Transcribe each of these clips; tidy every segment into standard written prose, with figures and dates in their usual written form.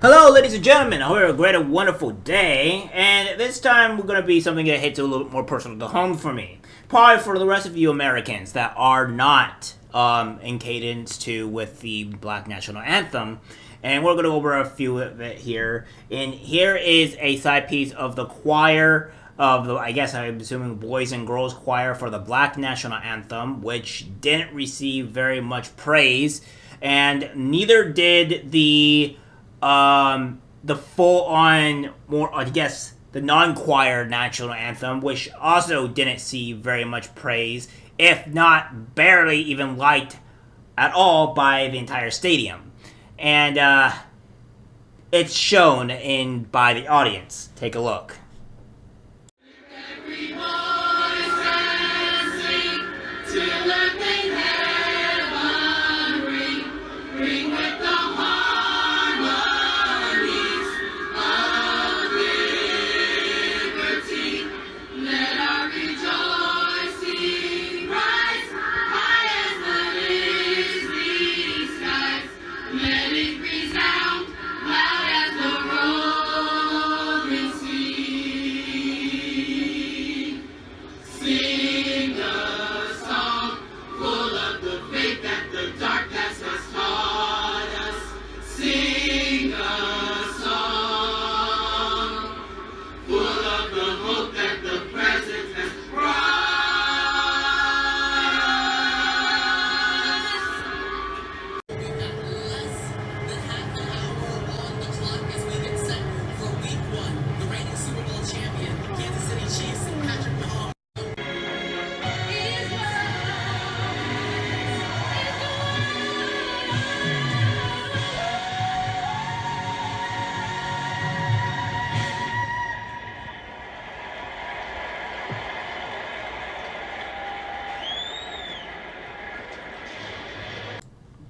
Hello, ladies and gentlemen. I hope you have a great and wonderful day. And this time, we're going to be something that hits a little bit more personal to home for me. Probably for the rest of you Americans that are not in cadence to with the Black National Anthem. And we're going to go over a few of it here. And here is a side piece of the choir of the, I guess I'm assuming, boys and girls choir for the Black National Anthem, which didn't receive very much praise. And neither did the full on, more, I guess, the non-choir national anthem, which also didn't see very much praise, if not barely even liked at all by the entire stadium. And it's shown in by the audience. Take a look.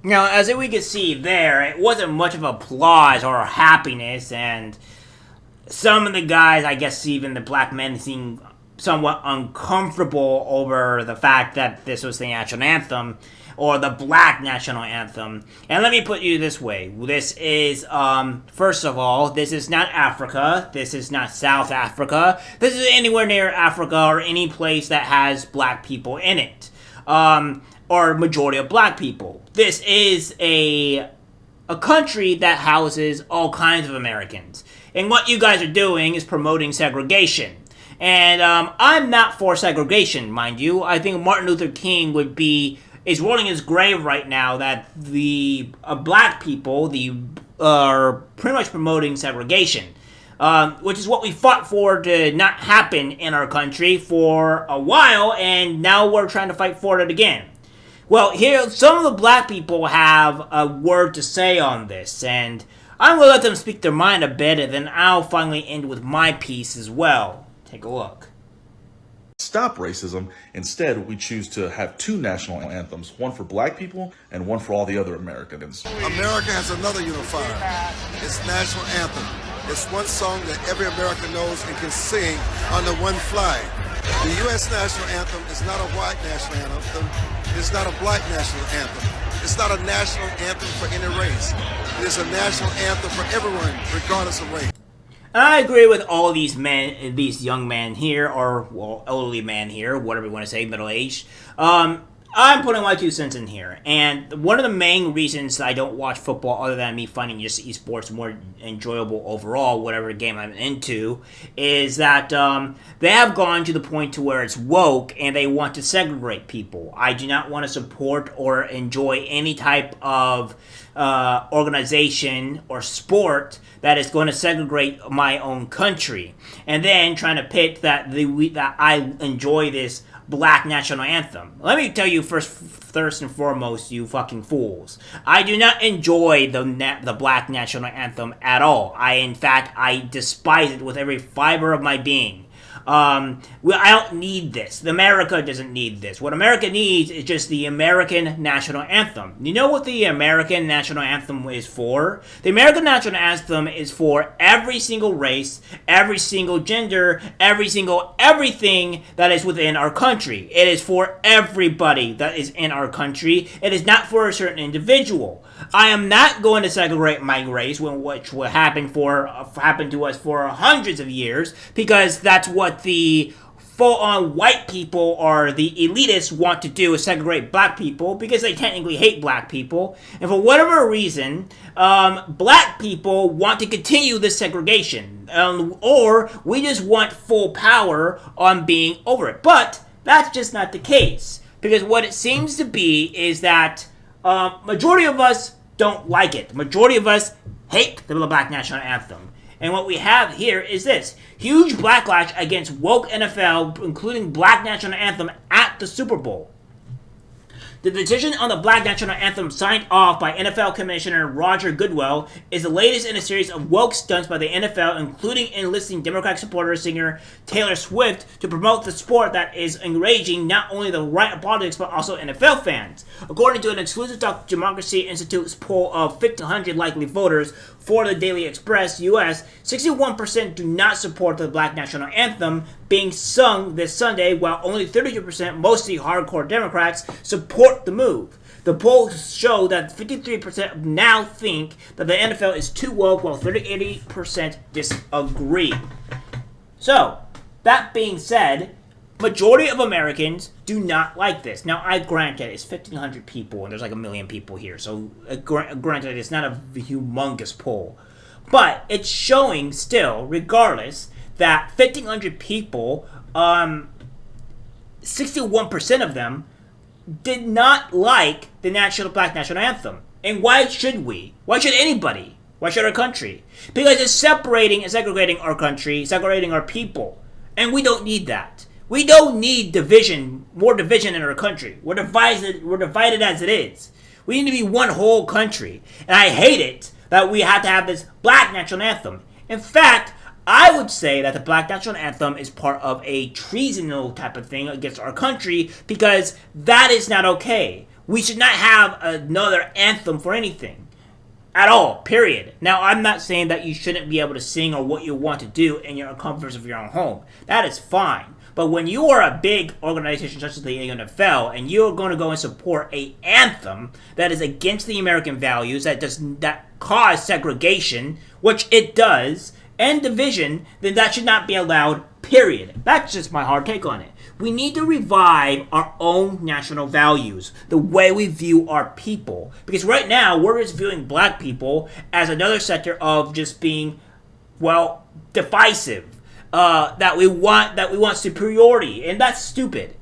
Now, as we can see there, it wasn't much of applause or happiness, and some of the guys, I guess even the black men, seemed somewhat uncomfortable over the fact that this was the national anthem, or the Black National Anthem. And let me put you this way. This is, first of all, this is not Africa. This is not South Africa. This is anywhere near Africa or any place that has black people in it. Or majority of black people. This is a country that houses all kinds of Americans. And what you guys are doing is promoting segregation. And I'm not for segregation, mind you. I think Martin Luther King is rolling his grave right now that the black people are pretty much promoting segregation. Which is what we fought for to not happen in our country for a while, and now we're trying to fight for it again. Well, here, some of the black people have a word to say on this, and I'm going to let them speak their mind a bit, and then I'll finally end with my piece as well. Take a look. Stop racism. Instead, we choose to have two national anthems, one for black people and one for all the other Americans. America has another unifier. It's national anthem. It's one song that every American knows and can sing under one flag. The U.S. national anthem is not a white national anthem. It's not a black national anthem. It's not a national anthem for any race. It is a national anthem for everyone, regardless of race. And I agree with all these men, these young men here, or, well, elderly man here, whatever you want to say, middle-aged. I'm putting my 2 cents in here. And one of the main reasons I don't watch football, other than me finding just esports more enjoyable overall, whatever game I'm into, is that they have gone to the point to where it's woke and they want to segregate people. I do not want to support or enjoy any type of organization or sport that is going to segregate my own country, and then trying to pit that I enjoy this Black National Anthem. Let me tell you first and foremost, you fucking fools, I do not enjoy the Black National Anthem at all. In fact, I despise it with every fiber of my being. I don't need this. America doesn't need this. What America needs is just the American National Anthem. You know what the American National Anthem is for? The American National Anthem is for every single race, every single gender, every single everything that is within our country. It is for everybody that is in our country. It is not for a certain individual. I am not going to segregate my race, which will happen to us for hundreds of years, because that's what the full-on white people or the elitists want to do, is segregate black people because they technically hate black people. And for whatever reason, black people want to continue this segregation. Or we just want full power on being over it. But that's just not the case. Because what it seems to be is that majority of us don't like it. The majority of us hate the Black National Anthem. And what we have here is this huge backlash against woke NFL, including Black National Anthem at the Super Bowl. The decision on the Black National Anthem, signed off by NFL Commissioner Roger Goodell, is the latest in a series of woke stunts by the NFL, including enlisting Democratic supporter singer Taylor Swift to promote the sport that is enraging not only the right of politics but also NFL fans. According to an exclusive Democracy Institute's poll of 1,500 likely voters for the Daily Express US, 61% do not support the Black National Anthem being sung this Sunday, while only 32%, mostly hardcore Democrats, support the move. The polls show that 53% now think that the NFL is too woke, while 38% disagree. So, that being said, majority of Americans do not like this. Now, I grant that it's 1,500 people, and there's like 1 million people here, so granted, it's not a humongous poll. But it's showing still, regardless, that 1,500 people, 61% of them, did not like the Black National Anthem. And why should we? Why should anybody? Why should our country? Because it's separating and segregating our country, segregating our people. And we don't need that. We don't need division, more division in our country. We're divided as it is. We need to be one whole country. And I hate it that we have to have this Black National Anthem. In fact, I would say that the Black National Anthem is part of a treasonal type of thing against our country, because that is not okay. We should not have another anthem for anything. At all, period. Now, I'm not saying that you shouldn't be able to sing or what you want to do in your comforts of your own home. That is fine. But when you are a big organization such as the NFL, and you're going to go and support an anthem that is against the American values, that cause segregation, which it does, and division, then that should not be allowed, period. That's just my hard take on it. We need to revive our own national values, the way we view our people. Because right now, we're just viewing black people as another sector of just being, well, divisive. That we want superiority, and that's stupid.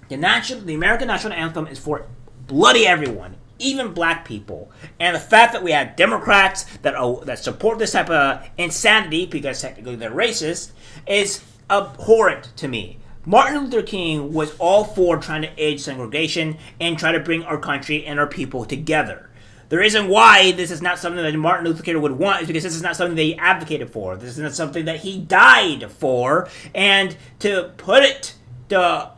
The American National Anthem is for bloody everyone, even black people. And the fact that we have Democrats that support this type of insanity, because technically they're racist, is abhorrent to me. Martin Luther King was all for trying to end segregation and try to bring our country and our people together. The reason why this is not something that Martin Luther King would want is because this is not something that he advocated for. This is not something that he died for. And to put it, to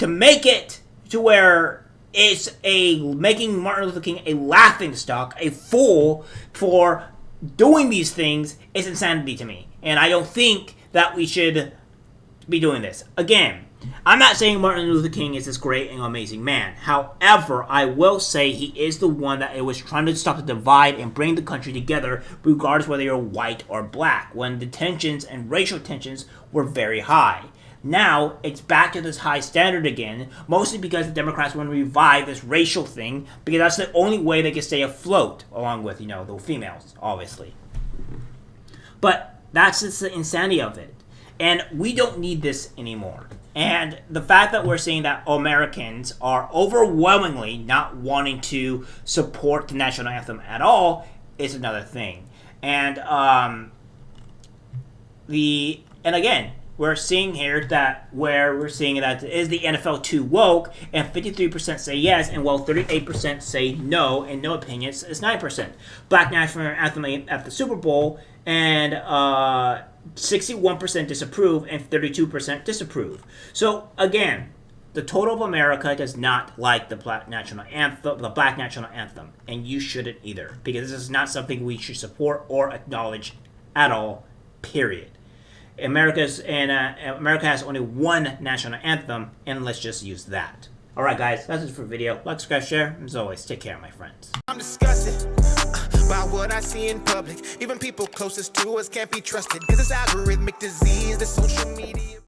make it to where it's making Martin Luther King a laughingstock, a fool for doing these things, is insanity to me. And I don't think that we should be doing this. Again, I'm not saying Martin Luther King is this great and amazing man. However, I will say he is the one that was trying to stop the divide and bring the country together, regardless whether you're white or black, when the tensions and racial tensions were very high. Now, it's back to this high standard again, mostly because the Democrats want to revive this racial thing, because that's the only way they can stay afloat, along with, the females, obviously. But that's just the insanity of it. And we don't need this anymore. And the fact that we're seeing that Americans are overwhelmingly not wanting to support the national anthem at all is another thing. And again, we're seeing here that is the NFL too woke, and 53% say yes, and while 38% say no, and no opinions is 9%. Black National Anthem at the Super Bowl, and 61% disapprove and 32% disapprove. So again, the total of America does not like the Black National Anthem, and you shouldn't either, because this is not something we should support or acknowledge at all. Period. America has only one national anthem, and let's just use that. Alright guys, that's it for the video. Like, subscribe, share, and as always, take care my friends. I'm disgusted by what I see in public. Even people closest to us can't be trusted, cause it's algorithmic disease, the social media.